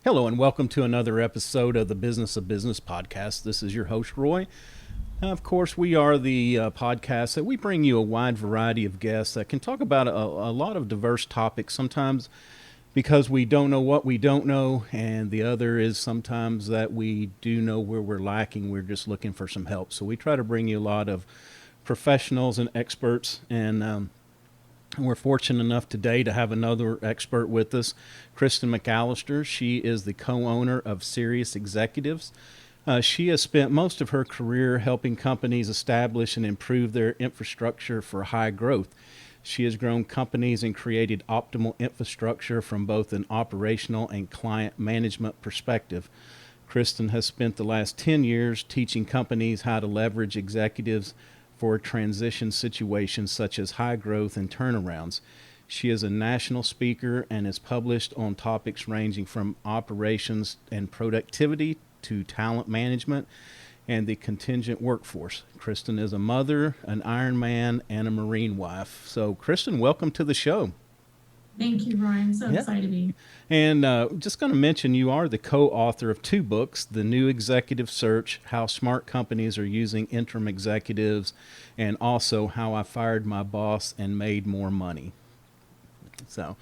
Hello and welcome to another episode of the Business of Business podcast. This is your host, Roy. Of course, we are the podcast that we bring you a wide variety of guests that can talk about a lot of diverse topics, sometimes because we don't know what we don't know, and the other is sometimes that we do know where we're lacking. We're just looking for some help. So we try to bring you a lot of professionals and experts, and we're fortunate enough today to have another expert with us, Kristen McAlister. She is the co-owner of Cerius Executives. She has spent most of her career helping companies establish and improve their infrastructure for high growth. She has grown companies and created optimal infrastructure from both an operational and client management perspective. Kristen has spent the last 10 years teaching companies how to leverage executives for transition situations such as high growth and turnarounds. She is a national speaker and is published on topics ranging from operations and productivity to talent management and the contingent workforce. Kristen is a mother, an Ironman, and a Marine wife. So, Kristen, welcome to the show. Thank you, Ryan. So excited to be here. And just going to mention, you are the co-author of two books, The New Executive Search, How Smart Companies Are Using Interim Executives, and also How I Fired My Boss and Made More Money. So,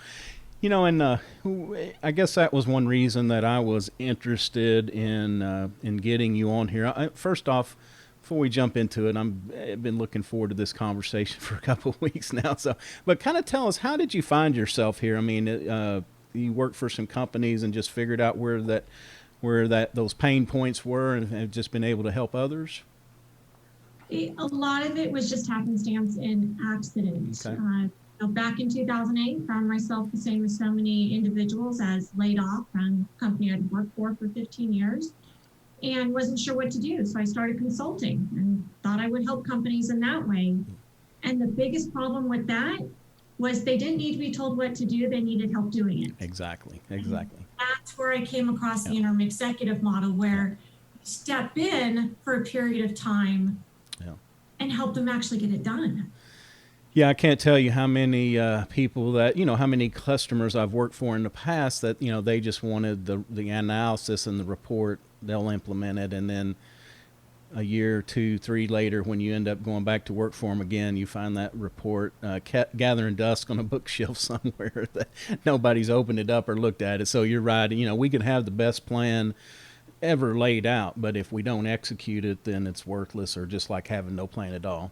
and I guess that was one reason that I was interested in getting you on here. First off, before we jump into it, I've been looking forward to this conversation for a couple of weeks now. So, but kind of tell us, how did you find yourself here? I mean, you worked for some companies and just figured out where those pain points were, and have just been able to help others. A lot of it was just happenstance and accident. Okay. Back in 2008, found myself the same as so many individuals, as laid off from a company I'd worked for 15 years. And wasn't sure what to do. So I started consulting and thought I would help companies in that way. And the biggest problem with that was they didn't need to be told what to do. They needed help doing it. Exactly. And that's where I came across the interim executive model, where you step in for a period of time and help them actually get it done. Yeah, I can't tell you how many people that, how many customers I've worked for in the past that, they just wanted the analysis and the report. They'll implement it, and then a year, 2, 3 later, when you end up going back to work for them again, you find that report gathering dust on a bookshelf somewhere that nobody's opened it up or looked at it. So you're right. We can have the best plan ever laid out, but if we don't execute it, then it's worthless, or just like having no plan at all.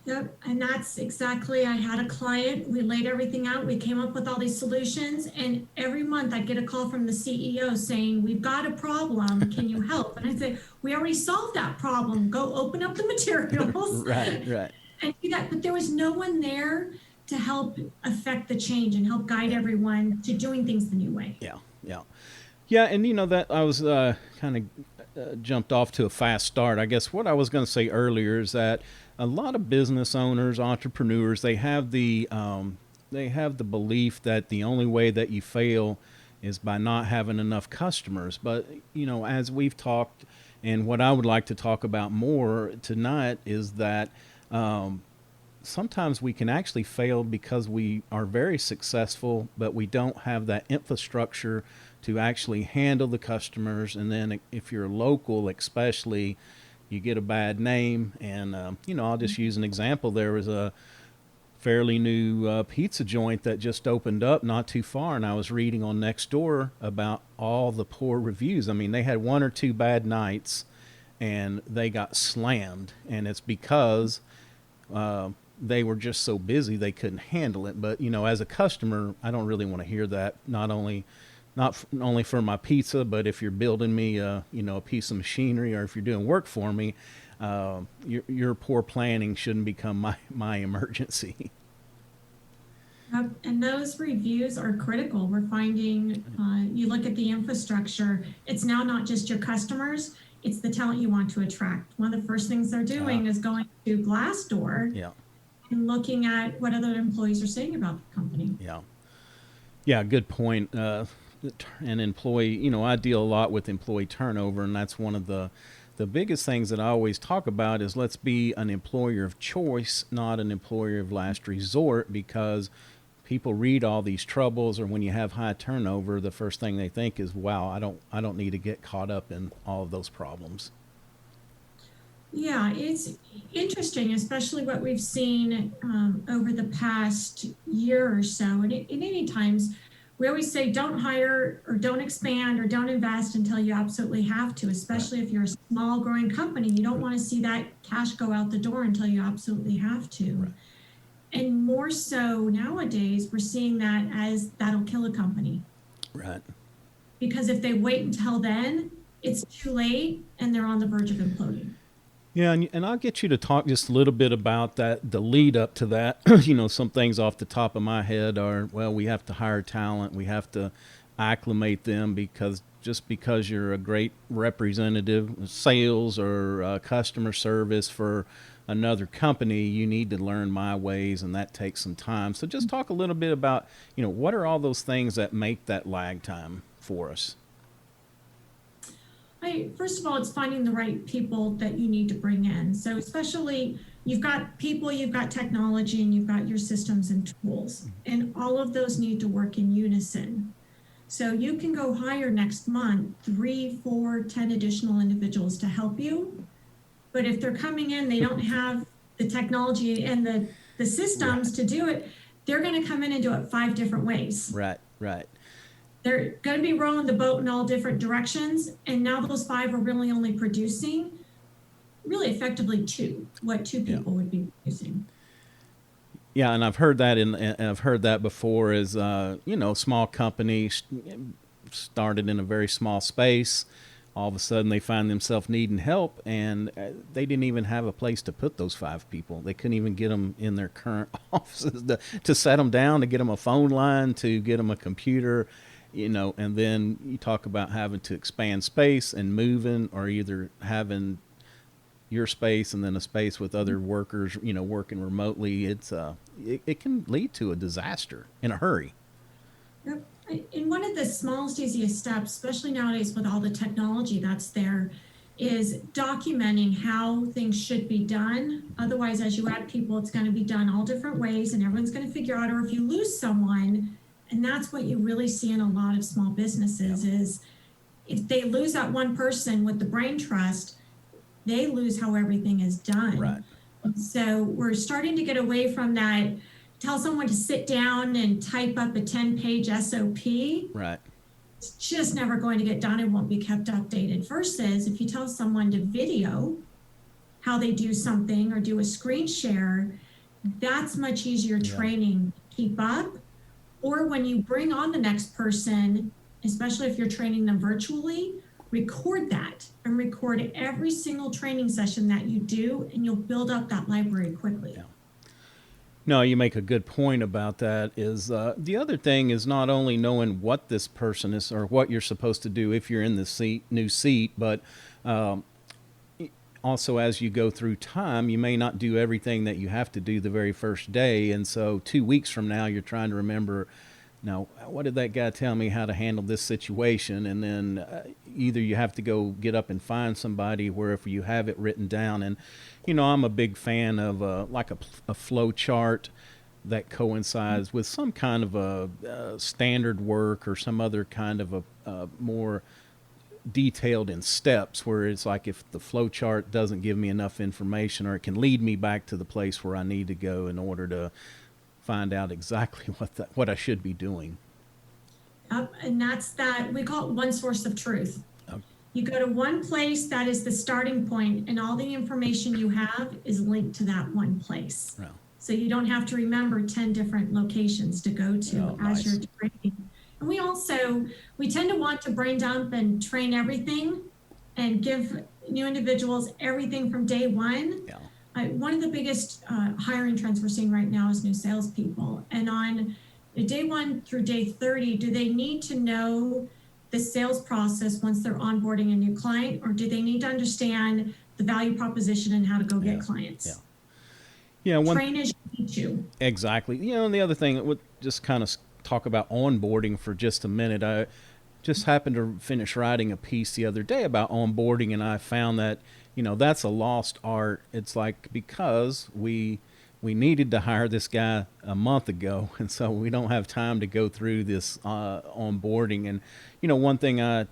Yep, and that's exactly, I had a client, we laid everything out, we came up with all these solutions, and every month I'd get a call from the CEO saying, we've got a problem, can you help? And I'd say, we already solved that problem, go open up the materials. Right. And do that, but there was no one there to help affect the change and help guide everyone to doing things the new way. Yeah, and that I was kind of jumped off to a fast start. I guess what I was going to say earlier is that a lot of business owners, entrepreneurs, they have the belief that the only way that you fail is by not having enough customers. But as we've talked, and what I would like to talk about more tonight is that sometimes we can actually fail because we are very successful, but we don't have that infrastructure to actually handle the customers. And then if you're local, especially, you get a bad name. And, I'll just use an example. There was a fairly new pizza joint that just opened up not too far, and I was reading on Nextdoor about all the poor reviews. I mean, they had 1 or 2 bad nights, and they got slammed. And it's because they were just so busy they couldn't handle it. But, as a customer, I don't really want to hear that, not only for my pizza, but if you're building me a piece of machinery, or if you're doing work for me, your poor planning shouldn't become my emergency. And those reviews are critical. We're finding, you look at the infrastructure, it's now not just your customers, it's the talent you want to attract. One of the first things they're doing is going to Glassdoor and looking at what other employees are saying about the company. Yeah, good point. An employee, I deal a lot with employee turnover, and that's one of the biggest things that I always talk about is let's be an employer of choice, not an employer of last resort, because people read all these troubles, or when you have high turnover, the first thing they think is, wow, I don't need to get caught up in all of those problems. Yeah, it's interesting, especially what we've seen over the past year or so. And any times, we always say don't hire or don't expand or don't invest until you absolutely have to, especially Right. if you're a small growing company. You don't want to see that cash go out the door until you absolutely have to. Right. And more so nowadays, we're seeing that as that'll kill a company. Right. Because if they wait until then, it's too late and they're on the verge of imploding. Yeah, and I'll get you to talk just a little bit about that, the lead up to that. Some things off the top of my head are, well, we have to hire talent, we have to acclimate them, because just because you're a great representative, sales or customer service for another company, you need to learn my ways, and that takes some time. So just talk a little bit about, what are all those things that make that lag time for us? First of all, it's finding the right people that you need to bring in. So especially you've got people, you've got technology, and you've got your systems and tools, and all of those need to work in unison. So you can go hire next month 3, 4, 10 additional individuals to help you. But if they're coming in, they don't have the technology and the systems to do it, they're going to come in and do it 5 different ways. Right. They're going to be rowing the boat in all different directions. And now those 5 are really only producing really effectively 2, what 2 people would be producing. Yeah, and I've heard that I've heard that before. Is small company started in a very small space. All of a sudden, they find themselves needing help, and they didn't even have a place to put those 5 people. They couldn't even get them in their current offices to set them down, to get them a phone line, to get them a computer. And then you talk about having to expand space and moving, or either having your space and then a space with other workers, working remotely. It can lead to a disaster in a hurry. Yep. And one of the smallest, easiest steps, especially nowadays with all the technology that's there, is documenting how things should be done. Otherwise, as you add people, it's going to be done all different ways, and everyone's going to figure out, or if you lose someone, and that's what you really see in a lot of small businesses, is if they lose that one person with the brain trust, they lose how everything is done. Right. So we're starting to get away from that. Tell someone to sit down and type up a 10-page SOP. Right. It's just never going to get done and won't be kept updated. Versus if you tell someone to video how they do something or do a screen share, that's much easier training to keep up. Or when you bring on the next person, especially if you're training them virtually, record that and record every single training session that you do, and you'll build up that library quickly. Yeah. No, you make a good point about that. Is the other thing is not only knowing what this person is or what you're supposed to do if you're in the new seat, but also as you go through time, you may not do everything that you have to do the very first day. And so 2 weeks from now, you're trying to remember, now, what did that guy tell me how to handle this situation? And then either you have to go get up and find somebody, where if you have it written down. And, I'm a big fan of like a flow chart that coincides with some kind of a standard work or some other kind of a more detailed in steps, where it's like if the flow chart doesn't give me enough information, or it can lead me back to the place where I need to go in order to find out exactly what I should be doing. Yep, and that's that. We call it one source of truth. Okay. You go to one place, that is the starting point, and all the information you have is linked to that one place. Wow. So you don't have to remember 10 different locations to go to as you're training. And we tend to want to brain dump and train everything and give new individuals everything from day one. Yeah. One of the biggest hiring trends we're seeing right now is new salespeople. And on day 1 through day 30, do they need to know the sales process once they're onboarding a new client, or do they need to understand the value proposition and how to go get clients? Yeah. Train as you need to. Exactly. And the other thing, we'll just kind of talk about onboarding for just a minute. I just happened to finish writing a piece the other day about onboarding, and I found that that's a lost art. It's like, because we we needed to hire this guy a month ago, and so we don't have time to go through this onboarding. And one thing I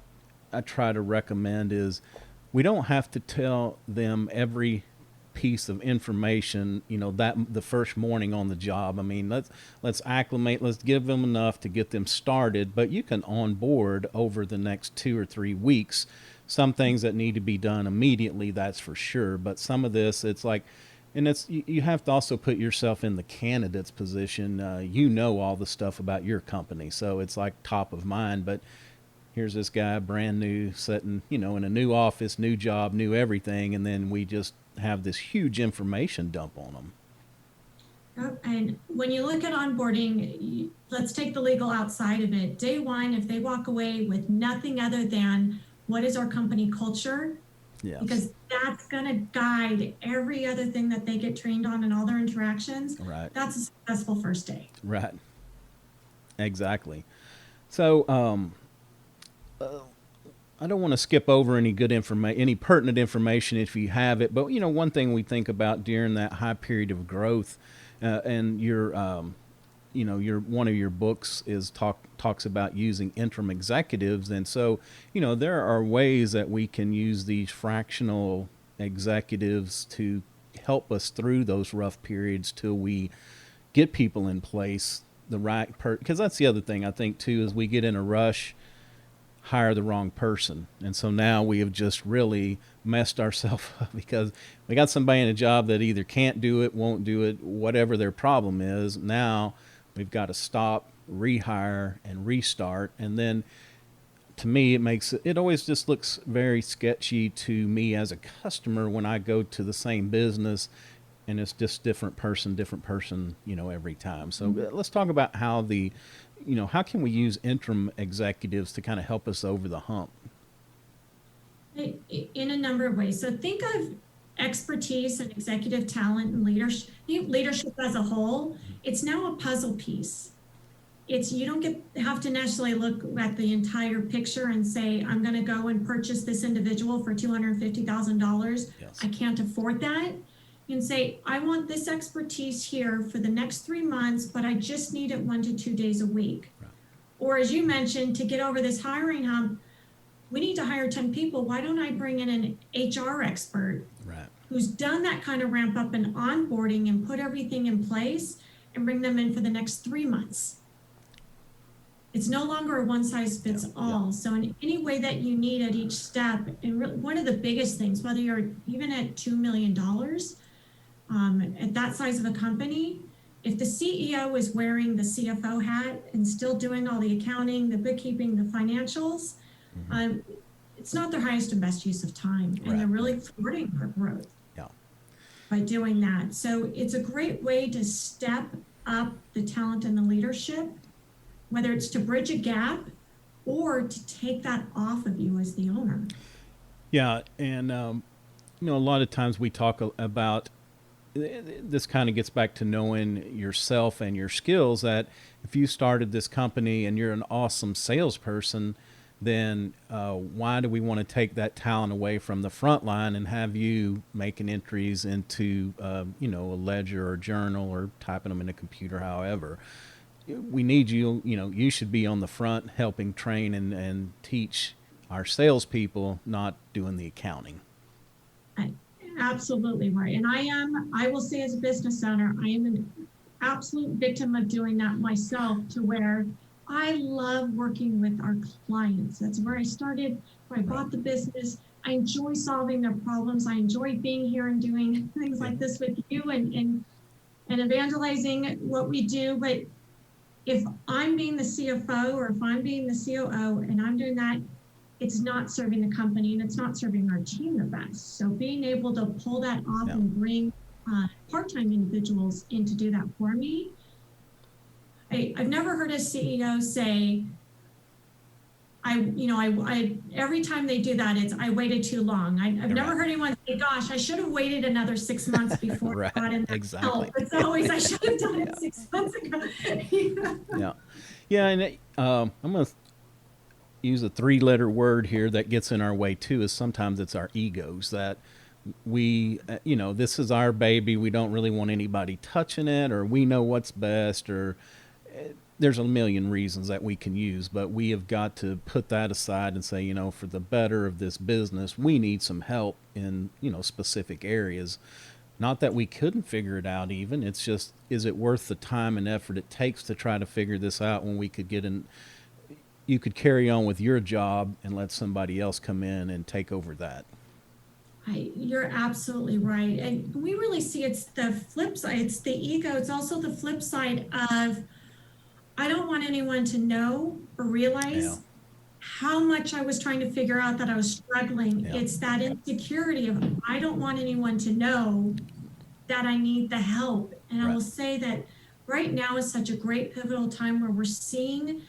try to recommend is we don't have to tell them every piece of information, that the first morning on the job. I mean, let's acclimate, let's give them enough to get them started, but you can onboard over the next 2 or 3 weeks. Some things that need to be done immediately, that's for sure, but some of this, it's like, and it's, you have to also put yourself in the candidate's position. All the stuff about your company, so it's like top of mind. But here's this guy brand new, sitting in a new office, new job, new everything, and then we just have this huge information dump on them. And when you look at onboarding, let's take the legal outside of it. Day one, if they walk away with nothing other than what is our company culture, Yes. because that's going to guide every other thing that they get trained on in all their interactions. Right. That's a successful first day. Right. Exactly. So, I don't want to skip over any good information, any pertinent information if you have it. But one thing we think about during that high period of growth, and your one of your books is talks about using interim executives, and so there are ways that we can use these fractional executives to help us through those rough periods till we get people in place the right because that's the other thing I think too is we get in a rush, hire the wrong person, and so now we have just really messed ourselves up because we got somebody in a job that either can't do it, won't do it, whatever their problem is. Now we've got to stop, rehire, and restart. And then to me, it always just looks very sketchy to me as a customer when I go to the same business and it's just different person, every time. So let's talk about how how can we use interim executives to kind of help us over the hump? In a number of ways. So think of expertise and executive talent and leadership as a whole. It's now a puzzle piece. You don't have to necessarily look at the entire picture and say, I'm going to go and purchase this individual for $250,000. Yes. I can't afford that. You can say, I want this expertise here for the next 3 months, but I just need it 1 to 2 days a week. Right. Or as you mentioned, to get over this hiring hump, we need to hire 10 people. Why don't I bring in an HR expert who's done that kind of ramp up and onboarding and put everything in place and bring them in for the next 3 months? It's no longer a one size fits all. Yeah. So in any way that you need at each step, and one of the biggest things, whether you're even at $2 million, at that size of a company, if the CEO is wearing the CFO hat and still doing all the accounting, the bookkeeping, the financials, it's not their highest and best use of time. And they're really thwarting our growth by doing that. So it's a great way to step up the talent and the leadership, whether it's to bridge a gap or to take that off of you as the owner. Yeah. And, a lot of times we talk about this kind of gets back to knowing yourself and your skills, that if you started this company and you're an awesome salesperson, then why do we want to take that talent away from the front line and have you making entries into, a ledger or journal or typing them in a computer, however? We need you, you should be on the front helping train and teach our salespeople, not doing the accounting. Absolutely right. And I will say as a business owner, I am an absolute victim of doing that myself, to where I love working with our clients. That's where I started, where I bought the business. I enjoy solving their problems. I enjoy being here and doing things like this with you and evangelizing what we do. But if I'm being the CFO or if I'm being the COO and I'm doing that, it's not serving the company and it's not serving our team the best. So being able to pull that off and bring part-time individuals in to do that for me. I've never heard a CEO say, every time they do that, it's, I waited too long. I've never heard anyone say, gosh, I should have waited another 6 months before I got in that help. It's always, I should have done it 6 months ago. Yeah. And I'm going to use a 3-letter word here that gets in our way too, is sometimes it's our egos that this is our baby. We don't really want anybody touching it, or we know what's best, or there's a million reasons that we can use, but we have got to put that aside and say, for the better of this business, we need some help in, specific areas. Not that we couldn't figure it out even. It's just, is it worth the time and effort it takes to try to figure this out when we could you could carry on with your job and let somebody else come in and take over that. You're absolutely right. And we really see it's the flip side. It's the ego. It's also the flip side of, I don't want anyone to know or realize how much I was trying to figure out that I was struggling. Yeah. It's that insecurity of, I don't want anyone to know that I need the help. And I will say that right now is such a great pivotal time where we're seeing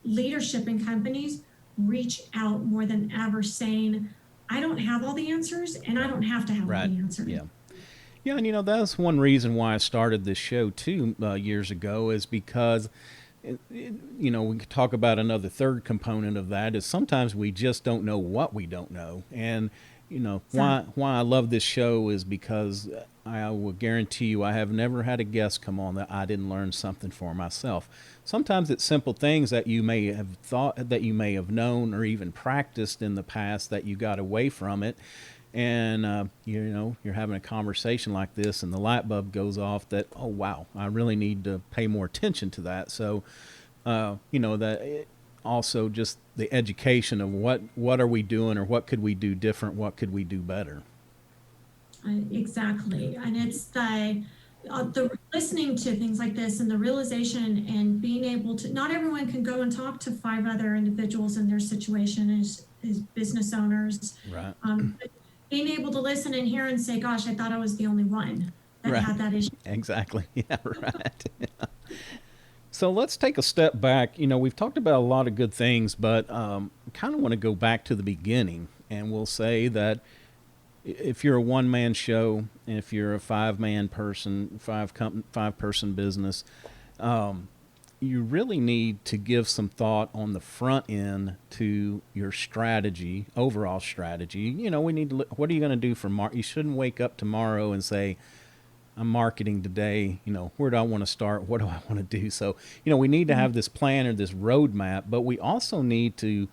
leadership in companies reach out more than ever, saying, I don't have all the answers, and I don't have to have all the answers. Yeah, and that's one reason why I started this show too years ago, is because we could talk about another third component of that is sometimes we just don't know what we don't know. And why I love this show is because I will guarantee you I have never had a guest come on that I didn't learn something for myself. Sometimes it's simple things that you may have thought, that you may have known or even practiced in the past, that you got away from it. And, you're having a conversation like this and the light bulb goes off that, oh, wow, I really need to pay more attention to that. So, also just the education of what are we doing, or what could we do different? What could we do better? Exactly. And it's the listening to things like this and the realization and being able to, not everyone can go and talk to 5 other individuals in their situation as business owners. Right. But being able to listen and hear and say, gosh, I thought I was the only one that had that issue. Exactly. Yeah, right. So let's take a step back. We've talked about a lot of good things, but kind of want to go back to the beginning, and we'll say that if you're a one-man show, if you're a 5-man person, 5-person business, you really need to give some thought on the front end to your strategy, overall strategy. We need to look, what are you going to do for you shouldn't wake up tomorrow and say, I'm marketing today, where do I want to start? What do I want to do? So, we need to have this plan or this roadmap, but we also need to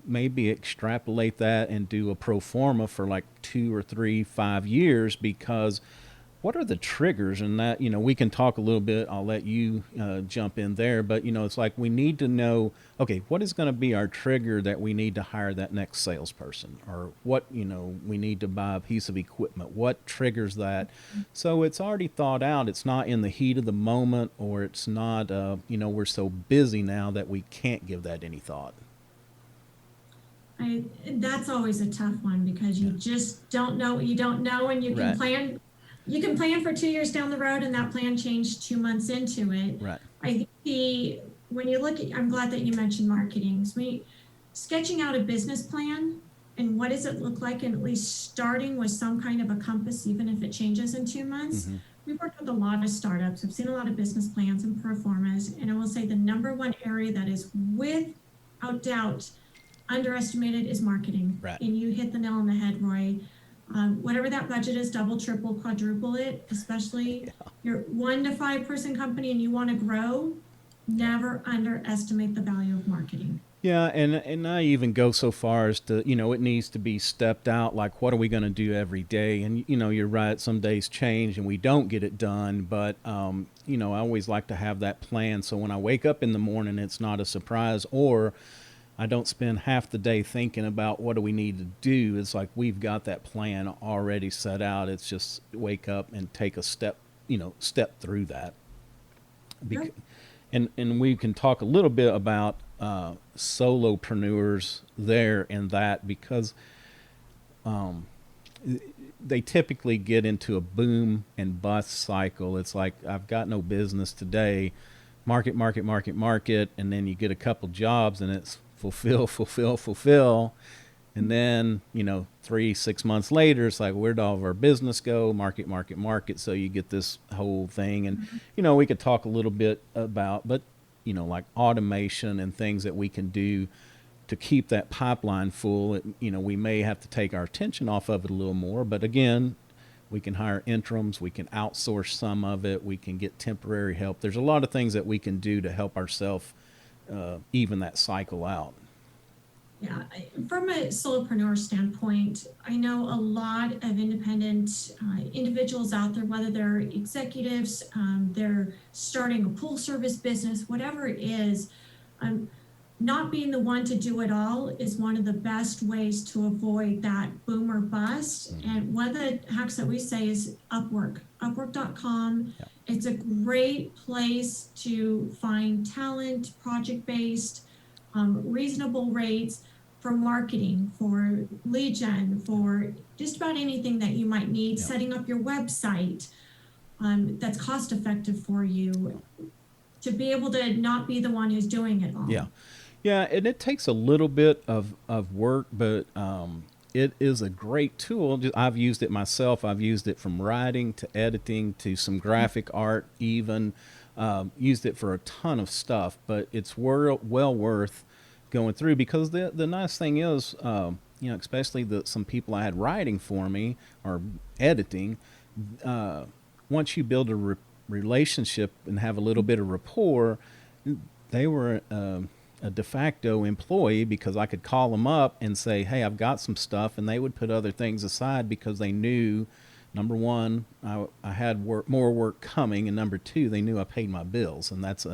maybe extrapolate that and do a pro forma for like 2 or 3, 5 years, because what are the triggers? And that, we can talk a little bit. I'll let you jump in there, but it's like we need to know, okay, what is going to be our trigger that we need to hire that next salesperson, or what, we need to buy a piece of equipment. What triggers that? So it's already thought out. It's not in the heat of the moment, or it's not, we're so busy now that we can't give that any thought. That's always a tough one, because you just don't know what you don't know, and you can plan. You can plan for 2 years down the road, and that plan changed 2 months into it. Right. I think when you look at, I'm glad that you mentioned marketing. So sketching out a business plan and what does it look like, and at least starting with some kind of a compass, even if it changes in 2 months. Mm-hmm. We've worked with a lot of startups. I've seen a lot of business plans and pro formas, and I will say the number one area that is without doubt underestimated is marketing. Right. And you hit the nail on the head, Roy. Whatever that budget is, double, triple, quadruple it, especially your 1 to 5 person company and you want to grow, never underestimate the value of marketing. Yeah, and I even go so far as to, it needs to be stepped out, like what are we going to do every day? And, you're right, some days change and we don't get it done, but, I always like to have that plan. So when I wake up in the morning, it's not a surprise, or I don't spend half the day thinking about what do we need to do. It's like we've got that plan already set out. It's just wake up and take a step through that. Sure. And we can talk a little bit about solopreneurs there and that, because they typically get into a boom and bust cycle. It's like, I've got no business today, market, and then you get a couple jobs and it's fulfill. And then, 3-6 months later, it's like, where'd all of our business go? Market. So you get this whole thing. And, we could talk a little bit about, but, like automation and things that we can do to keep that pipeline full, we may have to take our attention off of it a little more. But again, we can hire interims, we can outsource some of it, we can get temporary help. There's a lot of things that we can do to help ourselves even that cycle out. Yeah, from a solopreneur standpoint, I know a lot of independent individuals out there, whether they're executives, they're starting a pool service business, whatever it is, not being the one to do it all is one of the best ways to avoid that boom or bust. Mm-hmm. And one of the hacks that we say is Upwork, upwork.com. Yep. It's a great place to find talent, project-based, reasonable rates for marketing, for lead gen, for just about anything that you might need, yep. Setting up your website that's cost effective for you, to be able to not be the one who's doing it all. Yeah. Yeah, and it takes a little bit of work, but it is a great tool. I've used it myself. I've used it from writing to editing to some graphic art even. Used it for a ton of stuff, but it's well worth going through, because the nice thing is, especially some people I had writing for me or editing, once you build a relationship and have a little bit of rapport, they were a de facto employee, because I could call them up and say, hey, I've got some stuff, and they would put other things aside because they knew, number one, I had more work coming, and number two, they knew I paid my bills. And that's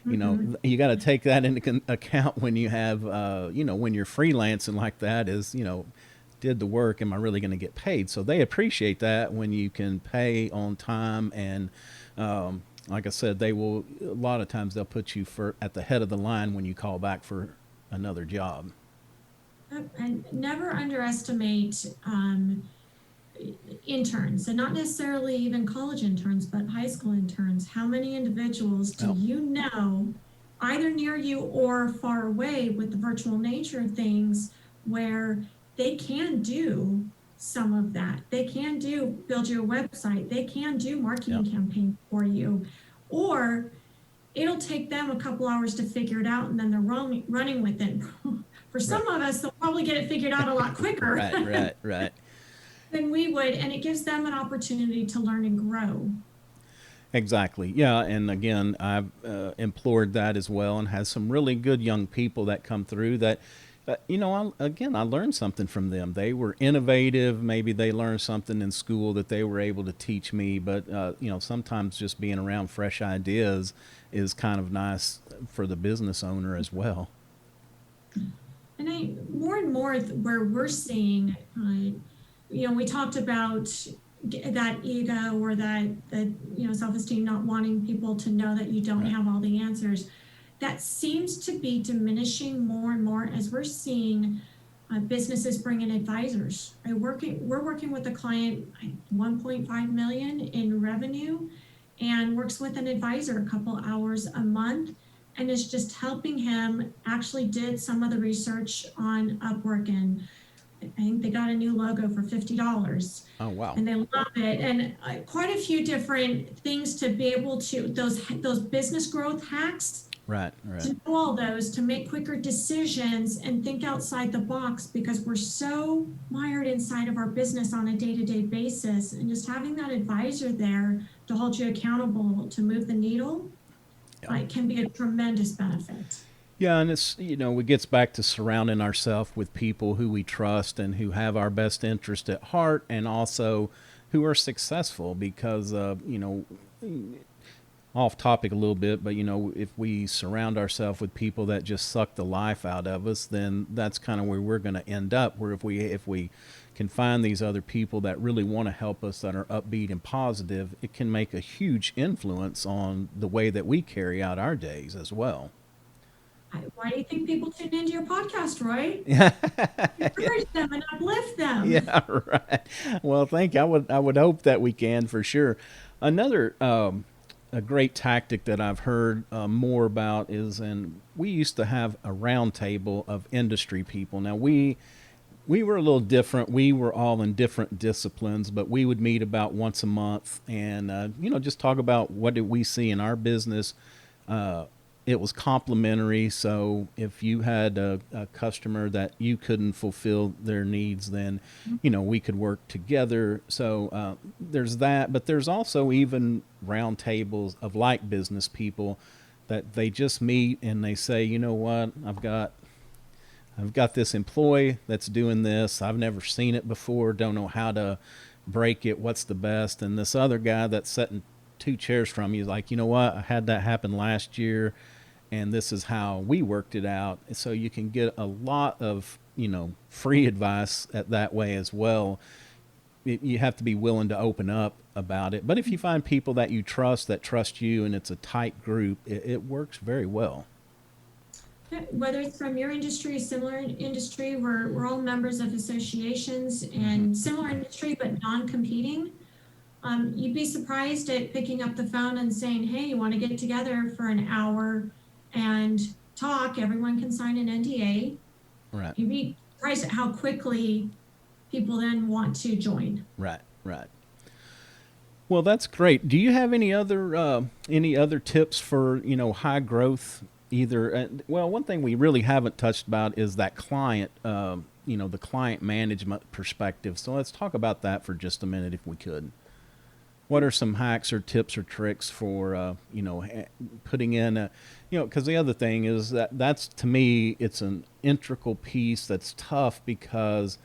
you got to take that into account when you have, when you're freelancing like that, is, did the work, am I really going to get paid? So they appreciate that when you can pay on time. And like I said, they will, a lot of times they'll put you at the head of the line when you call back for another job. And never underestimate interns, and not necessarily even college interns, but high school interns. How many individuals do you know, either near you or far away, with the virtual nature of things, where they can do some of that? They can build you a website, they can do marketing campaigns for you, or it'll take them a couple hours to figure it out, and then they're running with it. For some of us, they'll probably get it figured out a lot quicker. Right. Than we would, and it gives them an opportunity to learn and grow. Exactly. Yeah, and again, I've implored that as well, and has some really good young people that come through that, I learned something from them. They were innovative. Maybe they learned something in school that they were able to teach me, but sometimes just being around fresh ideas is kind of nice for the business owner as well. And more and more where we're seeing, we talked about that ego, or that self-esteem, not wanting people to know that you don't have all the answers. That seems to be diminishing more and more as we're seeing businesses bring in advisors. We're working with a client, 1.5 million in revenue, and works with an advisor a couple hours a month, and is just helping him. Actually did some of the research on Upwork, and I think they got a new logo for $50. Oh, wow. And they love it. And quite a few different things to be able to, those business growth hacks. Right. To know all those, to make quicker decisions and think outside the box, because we're so mired inside of our business on a day-to-day basis. And just having that advisor there to hold you accountable, to move the needle, can be a tremendous benefit. Yeah, and it's, it gets back to surrounding ourselves with people who we trust and who have our best interest at heart, and also who are successful, because, off topic a little bit, but, if we surround ourselves with people that just suck the life out of us, then that's kind of where we're going to end up. Where if we can find these other people that really want to help us, that are upbeat and positive, it can make a huge influence on the way that we carry out our days as well. Why do you think people tune into your podcast, Roy? Encourage them and uplift them. Yeah, right. Well, I would hope that we can, for sure. Another a great tactic that I've heard more about is, and we used to have a round table of industry people. Now we were a little different. We were all in different disciplines, but we would meet about once a month and just talk about what did we see in our business, it was complimentary. So if you had a customer that you couldn't fulfill their needs, then, we could work together. So there's that. But there's also even round tables of like business people that they just meet and they say, you know what, I've got this employee that's doing this. I've never seen it before. Don't know how to break it. What's the best? And this other guy that's sitting 2 chairs from you is like, you know what? I had that happen last year, and this is how we worked it out. So you can get a lot of, free advice at that way as well. You have to be willing to open up about it. But if you find people that you trust, that trust you, and it's a tight group, it works very well. Whether it's from your industry, similar industry, we're all members of associations and similar industry, but non-competing. You'd be surprised at picking up the phone and saying, hey, you want to get together for an hour and talk? Everyone can sign an NDA. Right. You'd be surprised at how quickly people then want to join. Right. Well, that's great. Do you have any other tips for, high growth? Either, well, one thing we really haven't touched about is that client, the client management perspective. So let's talk about that for just a minute, if we could. What are some hacks or tips or tricks for, putting in, because the other thing is that's, to me, it's an integral piece that's tough because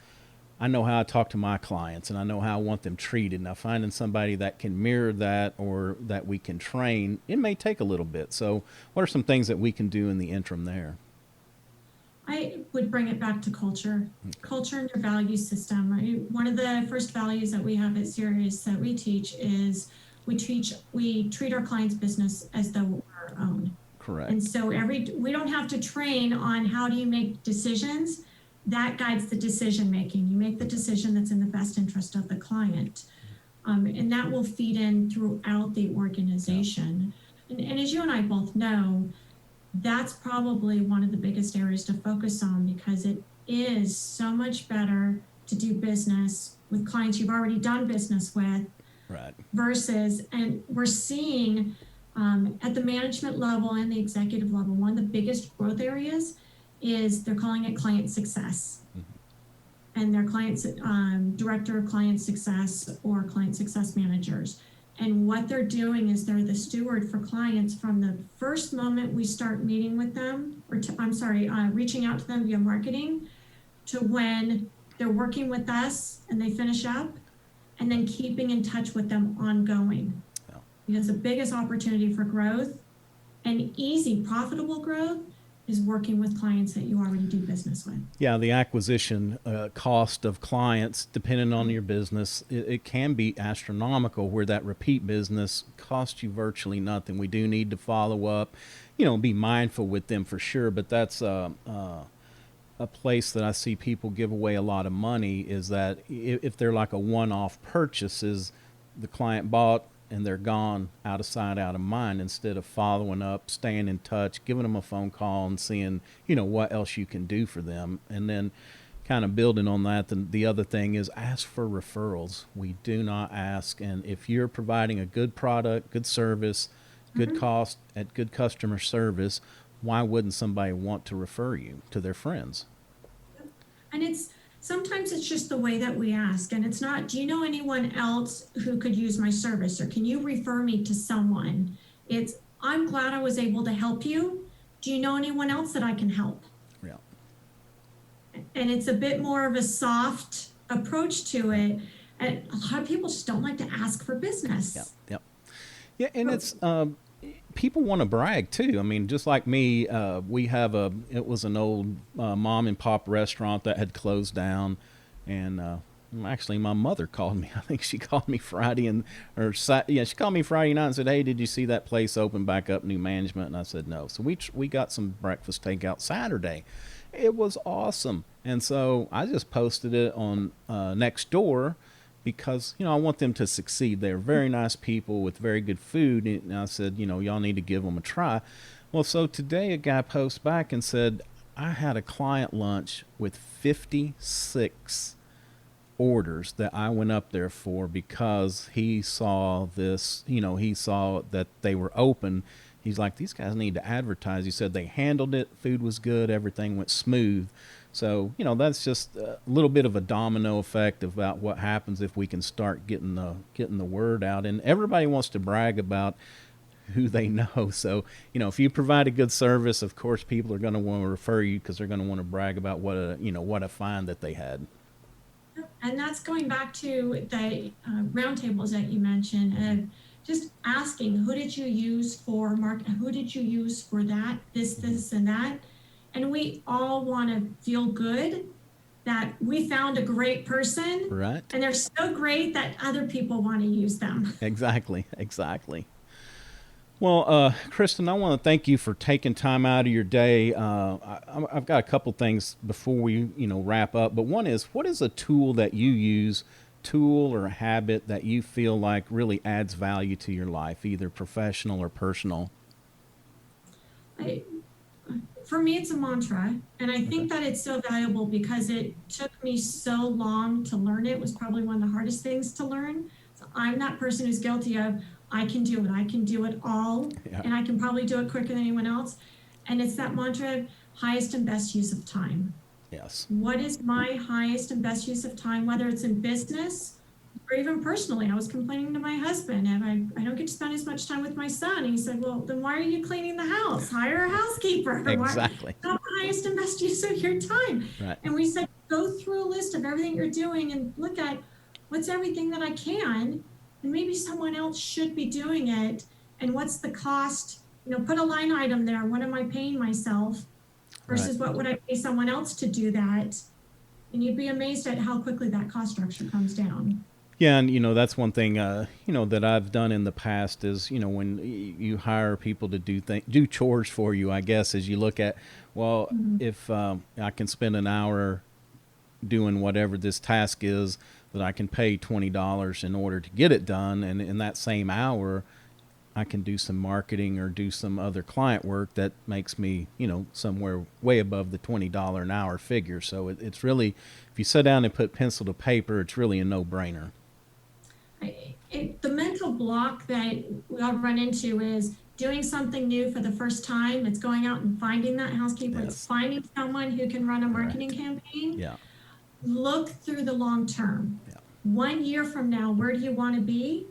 I know how I talk to my clients and I know how I want them treated. Now, finding somebody that can mirror that or that we can train, it may take a little bit. So what are some things that we can do in the interim there? I would bring it back to culture and your value system. One of the first values that we have at Cerius that we teach is we treat our clients' business as though we're our own. Correct. And so we don't have to train on how do you make decisions. That guides the decision making. You make the decision that's in the best interest of the client. And that will feed in throughout the organization. And as you and I both know, that's probably one of the biggest areas to focus on, because it is so much better to do business with clients you've already done business with. Right. Versus, and we're seeing at the management level and the executive level, one of the biggest growth areas is they're calling it client success. And their clients, director of client success or client success managers. And what they're doing is they're the steward for clients from the first moment we start meeting with them, or reaching out to them via marketing, to when they're working with us and they finish up, and then keeping in touch with them ongoing. Because the biggest opportunity for growth and easy, profitable growth is working with clients that you already do business with. Yeah, the acquisition cost of clients, depending on your business, it can be astronomical, where that repeat business costs you virtually nothing. We do need to follow up, be mindful with them for sure, but that's a place that I see people give away a lot of money, is that if they're like a one-off purchases, the client bought and they're gone, out of sight, out of mind, instead of following up, staying in touch, giving them a phone call and seeing, what else you can do for them. And then kind of building on that, the other thing is ask for referrals. We do not ask. And if you're providing a good product, good service, good cost at good customer service, why wouldn't somebody want to refer you to their friends? And sometimes it's just the way that we ask, and it's not, do you know anyone else who could use my service, or can you refer me to someone? It's, I'm glad I was able to help you. Do you know anyone else that I can help? Yeah. And it's a bit more of a soft approach to it. And a lot of people just don't like to ask for business. Yep. Yeah, and it's people want to brag too. I mean, just like me, it was an old mom and pop restaurant that had closed down, and actually my mother called me. I think she called me Friday she called me Friday night and said, "Hey, did you see that place open back up, new management?" And I said, "No." So we got some breakfast takeout Saturday. It was awesome, and so I just posted it on Nextdoor, because, I want them to succeed. They're very nice people with very good food. And I said, y'all need to give them a try. Well, so today a guy posts back and said, I had a client lunch with 56 orders that I went up there for, because he saw this, he saw that they were open He's like, these guys need to advertise. He said they handled it, food was good, everything went smooth. So, that's just a little bit of a domino effect about what happens if we can start getting the word out. And everybody wants to brag about who they know. So, if you provide a good service, of course, people are going to want to refer you because they're going to want to brag about what a find that they had. And that's going back to the roundtables that you mentioned, and just asking, who did you use for market? Who did you use for that, this, and that? And we all want to feel good that we found a great person. Right. And they're so great that other people want to use them. Exactly. Well, Kristen, I want to thank you for taking time out of your day. I've got a couple things before we, wrap up. But one is, what is a tool that you use, tool or a habit that you feel like really adds value to your life, either professional or personal? For me, it's a mantra. And I think that it's so valuable because it took me so long to learn it. It was probably one of the hardest things to learn. So I'm that person who's guilty of, I can do it. I can do it all. Yeah. And I can probably do it quicker than anyone else. And it's that mantra, highest and best use of time. Yes. What is my highest and best use of time, whether it's in business or even personally? I was complaining to my husband, and I don't get to spend as much time with my son. And he said, well, then why are you cleaning the house? Hire a housekeeper. Exactly. Not the highest and best use of your time. Right. And we said, go through a list of everything you're doing and look at what's everything that I can, and maybe someone else should be doing it. And what's the cost? Put a line item there. What am I paying myself versus what would I pay someone else to do that? And you'd be amazed at how quickly that cost structure comes down. Yeah, and that's one thing that I've done in the past is when you hire people to do chores for you, I guess, as you look at, well, if I can spend an hour doing whatever this task is, that I can pay $20 in order to get it done, and in that same hour I can do some marketing or do some other client work that makes me somewhere way above the $20 an hour figure. So it's really, if you sit down and put pencil to paper, it's really a no-brainer. The mental block that we all run into is doing something new for the first time. It's going out and finding that housekeeper. Yes. It's finding someone who can run a marketing campaign. Yeah. Look through the long term. Yeah. 1 year from now, where do you want to be?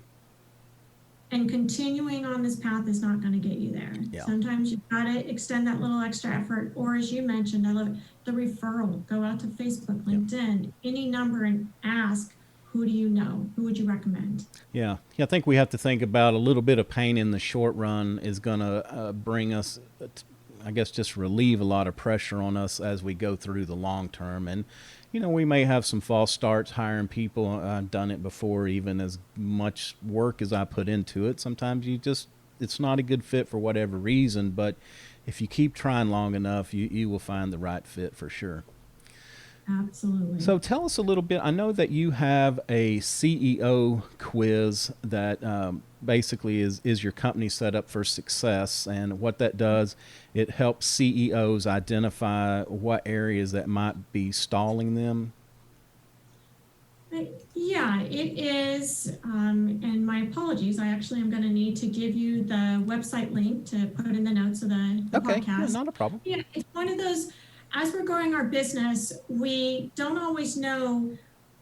And continuing on this path is not going to get you there. Yeah. Sometimes you've got to extend that little extra effort. Or as you mentioned, I love it, the referral. Go out to Facebook, LinkedIn, any number, and ask, who do you know? Who would you recommend? Yeah. I think we have to think about a little bit of pain in the short run is going to bring us, I guess, just relieve a lot of pressure on us as we go through the long term. And we may have some false starts hiring people. I've done it before, even as much work as I put into it. Sometimes it's not a good fit for whatever reason, but if you keep trying long enough, you will find the right fit for sure. Absolutely. So tell us a little bit. I know that you have a CEO quiz that basically is your company set up for success. And what that does, it helps CEOs identify what areas that might be stalling them. Yeah, it is. And my apologies. I actually am going to need to give you the website link to put in the notes of the podcast. Yeah, not a problem. Yeah, it's one of those. As we're growing our business, we don't always know,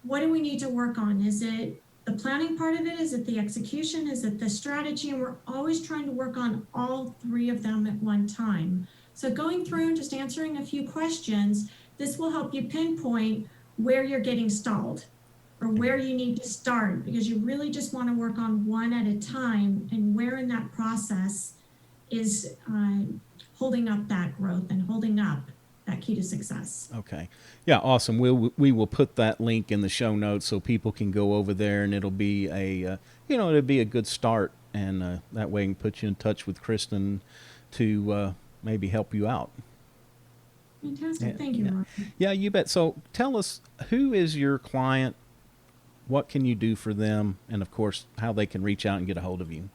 what do we need to work on? Is it the planning part of it? Is it the execution? Is it the strategy? And we're always trying to work on all three of them at one time. So going through and just answering a few questions, this will help you pinpoint where you're getting stalled or where you need to start, because you really just want to work on one at a time, and where in that process is holding up that growth and holding up that key to success. Okay. Yeah, awesome. We will put that link in the show notes so people can go over there, and it'll be it'll be a good start, and that way I can put you in touch with Kristen to maybe help you out. Fantastic. Thank you, Ron. Yeah, you bet. So tell us, who is your client? What can you do for them? And of course, how they can reach out and get a hold of you.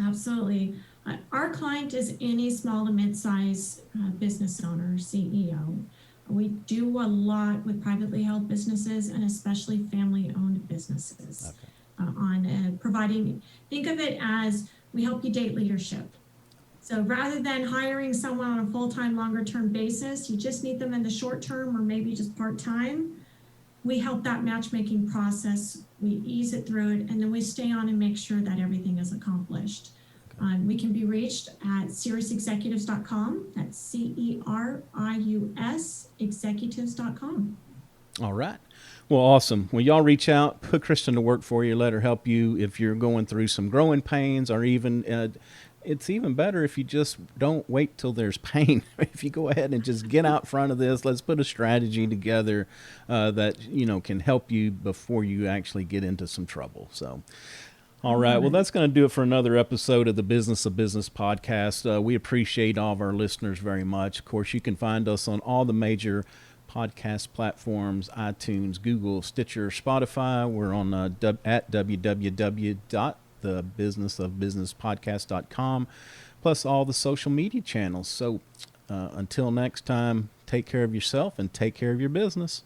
Absolutely. Our client is any small to mid-size business owner, CEO. We do a lot with privately held businesses and especially family-owned businesses. Okay. On providing, think of it as, we help you date leadership. So rather than hiring someone on a full-time, longer-term basis, you just need them in the short term or maybe just part-time. We help that matchmaking process. We ease it through it, and then we stay on and make sure that everything is accomplished. We can be reached at CeriusExecutives.com. That's CERIUS Executives.com. All right. Well, awesome. Well, y'all reach out, put Kristen to work for you, let her help you if you're going through some growing pains, or even it's even better if you just don't wait till there's pain. If you go ahead and just get out front of this, let's put a strategy together that can help you before you actually get into some trouble. So. All right. Well, that's going to do it for another episode of the Business of Business podcast. We appreciate all of our listeners very much. Of course, you can find us on all the major podcast platforms: iTunes, Google, Stitcher, Spotify. We're on at www.thebusinessofbusinesspodcast.com, plus all the social media channels. So until next time, take care of yourself and take care of your business.